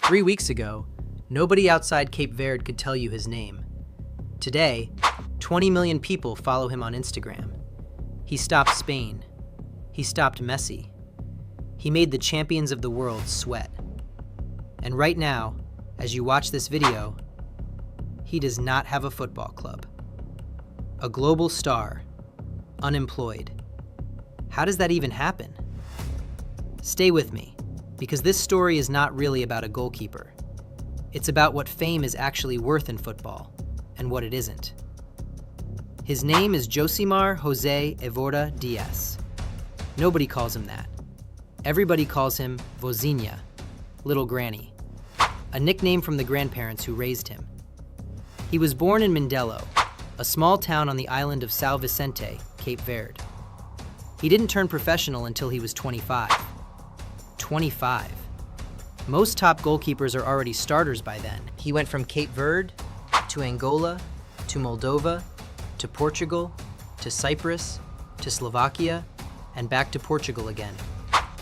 3 weeks ago, nobody outside Cape Verde could tell you his name. Today, 20 million people follow him on Instagram. He stopped Spain. He stopped Messi. He made the champions of the world sweat. And right now, as you watch this video, he does not have a football club. A global star, unemployed. How does that even happen? Stay with me, because this story is not really about a goalkeeper. It's about what fame is actually worth in football, and what it isn't. His name is Josimar Jose Evora Diaz. Nobody calls him that. Everybody calls him Vozinha, Little Granny, a nickname from the grandparents who raised him. He was born in Mindelo, a small town on the island of São Vicente, Cape Verde. He didn't turn professional until he was 25. 25. Most top goalkeepers are already starters by then. He went from Cape Verde to Angola to Moldova to Portugal to Cyprus to Slovakia and back to Portugal again.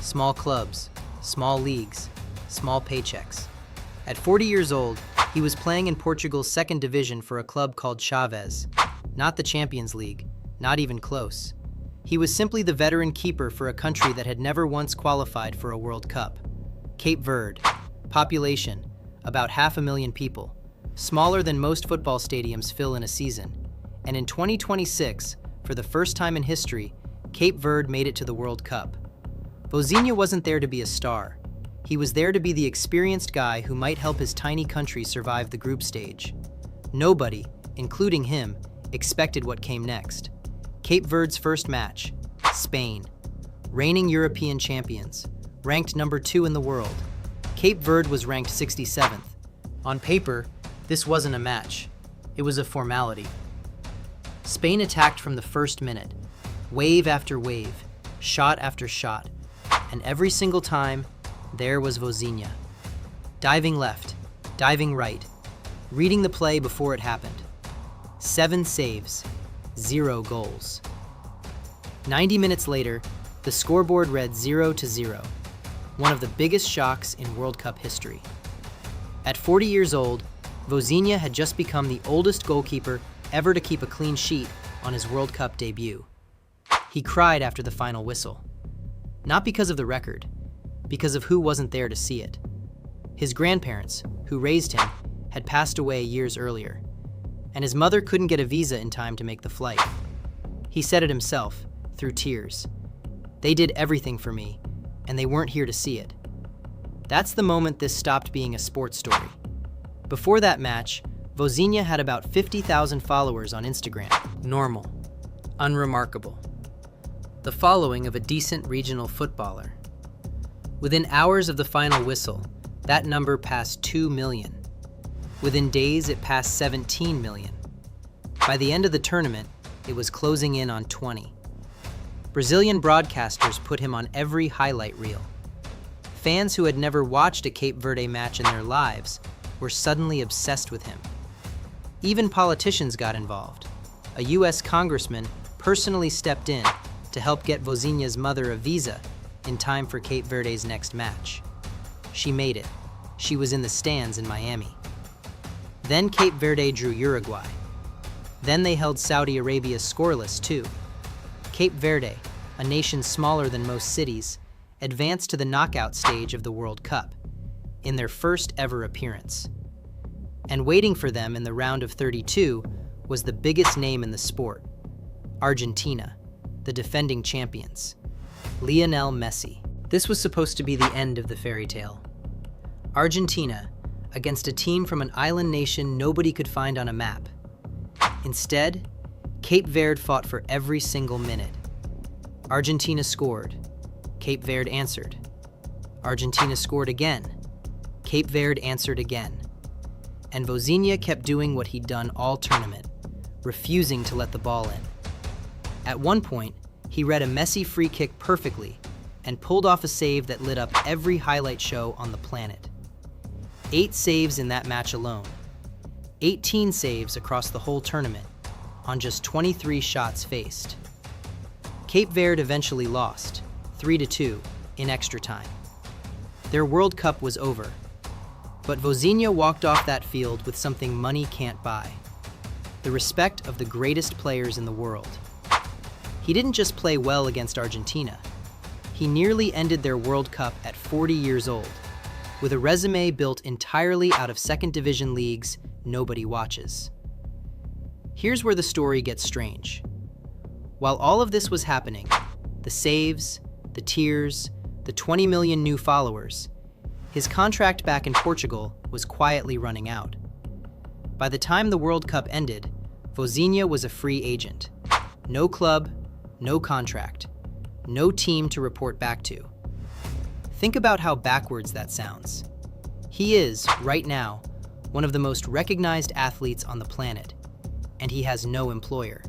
Small clubs, small leagues, small paychecks. At 40 years old, he was playing in Portugal's second division for a club called Chaves. Not the Champions League, not even close. He was simply the veteran keeper for a country that had never once qualified for a World Cup. Cape Verde, population, about 500,000 people, smaller than most football stadiums fill in a season. And in 2026, for the first time in history, Cape Verde made it to the World Cup. Vozinha wasn't there to be a star. He was there to be the experienced guy who might help his tiny country survive the group stage. Nobody, including him, expected what came next. Cape Verde's first match, Spain, reigning European champions, ranked number 2 in the world. Cape Verde was ranked 67th. On paper, this wasn't a match. It was a formality. Spain attacked from the first minute, wave after wave, shot after shot, and every single time, there was Vozinha. Diving left, diving right, reading the play before it happened. 7 saves, 0 goals. 90 minutes later, the scoreboard read 0-0, one of the biggest shocks in World Cup history. At 40 years old, Vozinha had just become the oldest goalkeeper ever to keep a clean sheet on his World Cup debut. He cried after the final whistle. Not because of the record, because of who wasn't there to see it. His grandparents, who raised him, had passed away years earlier, and his mother couldn't get a visa in time to make the flight. He said it himself, through tears. They did everything for me, and they weren't here to see it. That's the moment this stopped being a sports story. Before that match, Vozinha had about 50,000 followers on Instagram. Normal. Unremarkable. The following of a decent regional footballer. Within hours of the final whistle, that number passed 2 million. Within days, it passed 17 million. By the end of the tournament, it was closing in on 20. Brazilian broadcasters put him on every highlight reel. Fans who had never watched a Cape Verde match in their lives were suddenly obsessed with him. Even politicians got involved. A US congressman personally stepped in to help get Vozinha's mother a visa in time for Cape Verde's next match. She made it. She was in the stands in Miami. Then Cape Verde drew Uruguay. Then they held Saudi Arabia scoreless too. Cape Verde, a nation smaller than most cities, advanced to the knockout stage of the World Cup in their first ever appearance. And waiting for them in the round of 32 was the biggest name in the sport, Argentina, the defending champions. Lionel Messi. This was supposed to be the end of the fairy tale. Argentina, against a team from an island nation nobody could find on a map. Instead, Cape Verde fought for every single minute. Argentina scored. Cape Verde answered. Argentina scored again. Cape Verde answered again. And Vozinha kept doing what he'd done all tournament, refusing to let the ball in. At one point, he read a Messi free kick perfectly and pulled off a save that lit up every highlight show on the planet. 8 saves in that match alone. 18 saves across the whole tournament on just 23 shots faced. Cape Verde eventually lost, 3-2, in extra time. Their World Cup was over. But Vozinha walked off that field with something money can't buy: the respect of the greatest players in the world. He didn't just play well against Argentina. He nearly ended their World Cup at 40 years old, with a resume built entirely out of second division leagues nobody watches. Here's where the story gets strange. While all of this was happening, the saves, the tears, the 20 million new followers, his contract back in Portugal was quietly running out. By the time the World Cup ended, Vozinha was a free agent. No club, no contract, no team to report back to. Think about how backwards that sounds. He is, right now, one of the most recognized athletes on the planet, and he has no employer.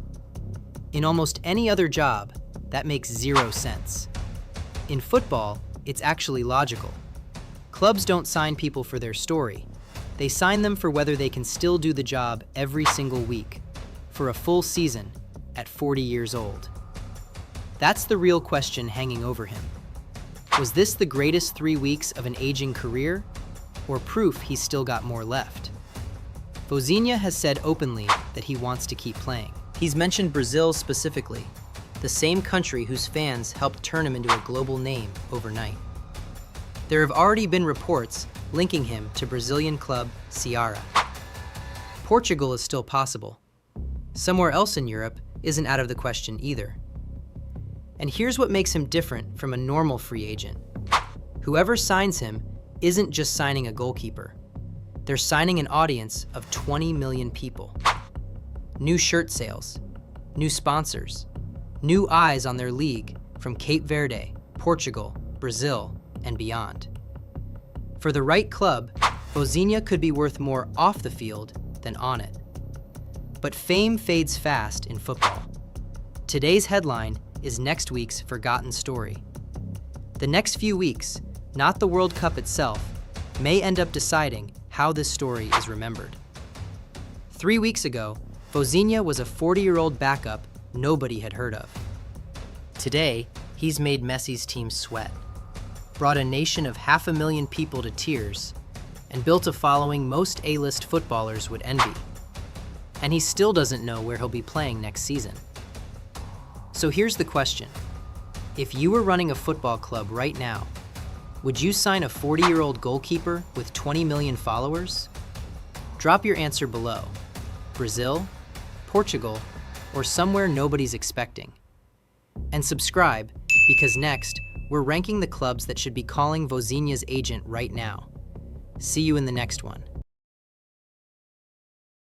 In almost any other job, that makes zero sense. In football, it's actually logical. Clubs don't sign people for their story. They sign them for whether they can still do the job every single week, for a full season, at 40 years old. That's the real question hanging over him. Was this the greatest 3 weeks of an aging career, or proof he's still got more left? Vozinha has said openly that he wants to keep playing. He's mentioned Brazil specifically, the same country whose fans helped turn him into a global name overnight. There have already been reports linking him to Brazilian club Ceará. Portugal is still possible. Somewhere else in Europe isn't out of the question either. And here's what makes him different from a normal free agent. Whoever signs him isn't just signing a goalkeeper. They're signing an audience of 20 million people. New shirt sales, new sponsors, new eyes on their league from Cape Verde, Portugal, Brazil, and beyond. For the right club, Vozinha could be worth more off the field than on it. But fame fades fast in football. Today's headline is next week's forgotten story. The next few weeks, not the World Cup itself, may end up deciding how this story is remembered. 3 weeks ago, Vozinha was a 40-year-old backup nobody had heard of. Today, he's made Messi's team sweat, brought a nation of 500,000 people to tears, and built a following most A-list footballers would envy. And he still doesn't know where he'll be playing next season. So here's the question. If you were running a football club right now, would you sign a 40-year-old goalkeeper with 20 million followers? Drop your answer below. Brazil, Portugal, or somewhere nobody's expecting. And subscribe, because next, we're ranking the clubs that should be calling Vozinha's agent right now. See you in the next one.